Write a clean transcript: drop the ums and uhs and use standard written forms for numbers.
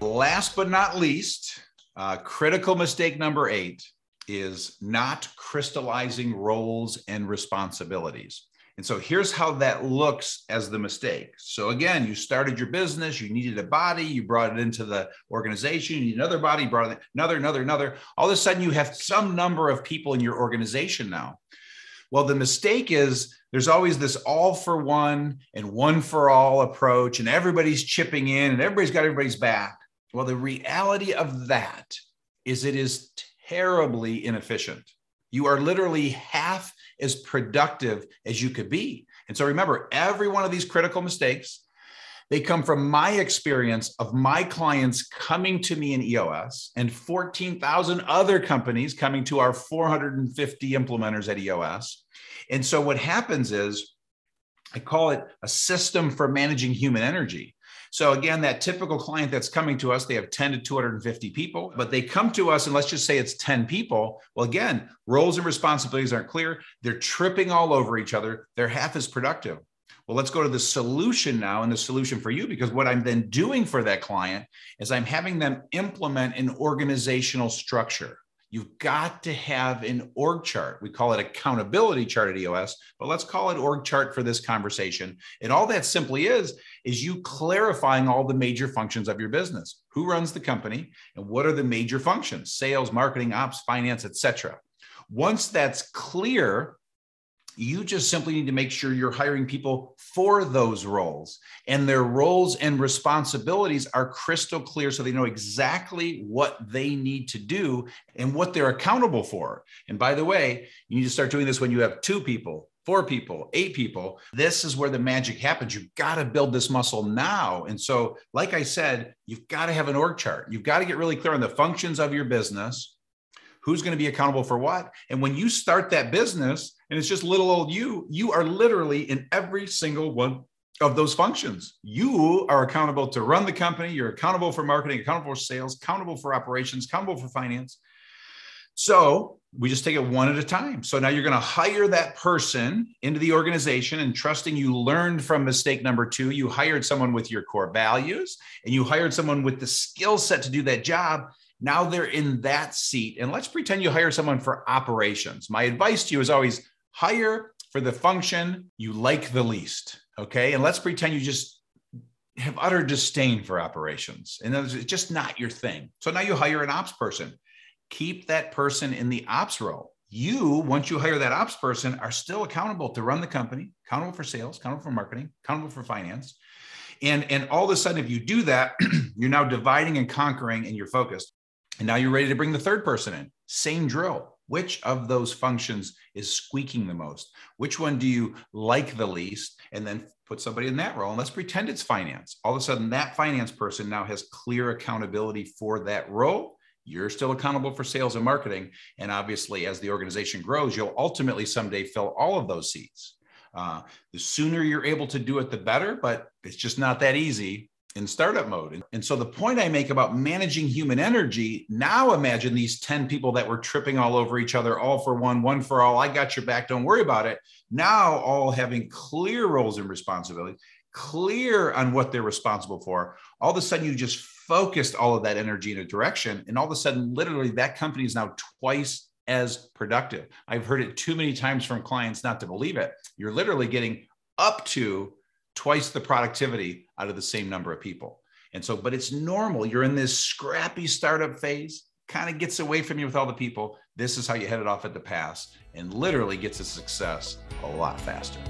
Last but not least, critical mistake number 8 is not crystallizing roles and responsibilities. And so here's how that looks as the mistake. So again, you started your business, you needed a body, you brought it into the organization, you need another body, you brought it another. All of a sudden you have some number of people in your organization now. Well, the mistake is there's always this all for one and one for all approach, and everybody's chipping in and everybody's got everybody's back. Well, the reality of that is it is terribly inefficient. You are literally half as productive as you could be. And so remember, every one of these critical mistakes, they come from my experience of my clients coming to me in EOS and 14,000 other companies coming to our 450 implementers at EOS. And so what happens is, I call it a system for managing human energy. So again, that typical client that's coming to us, they have 10 to 250 people, but they come to us and let's just say it's 10 people. Well, again, roles and responsibilities aren't clear. They're tripping all over each other. They're half as productive. Well, let's go to the solution now, and the solution for you, because what I'm then doing for that client is I'm having them implement an organizational structure. You've got to have an org chart. We call it accountability chart at EOS, but let's call it org chart for this conversation. And all that simply is you clarifying all the major functions of your business. Who runs the company and what are the major functions? Sales, marketing, ops, finance, etc. Once that's clear, you just simply need to make sure you're hiring people for those roles, and their roles and responsibilities are crystal clear so they know exactly what they need to do and what they're accountable for. And by the way, you need to start doing this when you have 2 people, 4 people, 8 people. This is where the magic happens. You've got to build this muscle now. And so, like I said, you've got to have an org chart. You've got to get really clear on the functions of your business. Who's going to be accountable for what? And when you start that business and it's just little old you are literally in every single one of those functions. You are accountable to run the company. You're accountable for marketing, accountable for sales, accountable for operations, accountable for finance. So we just take it one at a time. So now you're going to hire that person into the organization, and trusting you learned from mistake number 2, you hired someone with your core values and you hired someone with the skill set to do that job. Now they're in that seat. And let's pretend you hire someone for operations. My advice to you is always hire for the function you like the least. Okay. And let's pretend you just have utter disdain for operations. And it's just not your thing. So now you hire an ops person. Keep that person in the ops role. You, once you hire that ops person, are still accountable to run the company, accountable for sales, accountable for marketing, accountable for finance. And all of a sudden, if you do that, you're now dividing and conquering and you're focused. And now you're ready to bring the third person in. Same drill. Which of those functions is squeaking the most? Which one do you like the least? And then put somebody in that role. And let's pretend it's finance. All of a sudden, that finance person now has clear accountability for that role. You're still accountable for sales and marketing. And obviously, as the organization grows, you'll ultimately someday fill all of those seats. The sooner you're able to do it, the better, but it's just not that easy in startup mode. And so the point I make about managing human energy, now imagine these 10 people that were tripping all over each other, all for one, one for all, I got your back, don't worry about it. Now all having clear roles and responsibilities, clear on what they're responsible for. All of a sudden you just focused all of that energy in a direction. And all of a sudden, literally that company is now twice as productive. I've heard it too many times from clients not to believe it. You're literally getting up to twice the productivity out of the same number of people. And so, but it's normal. You're in this scrappy startup phase, kind of gets away from you with all the people. This is how you head it off at the pass and literally gets to success a lot faster.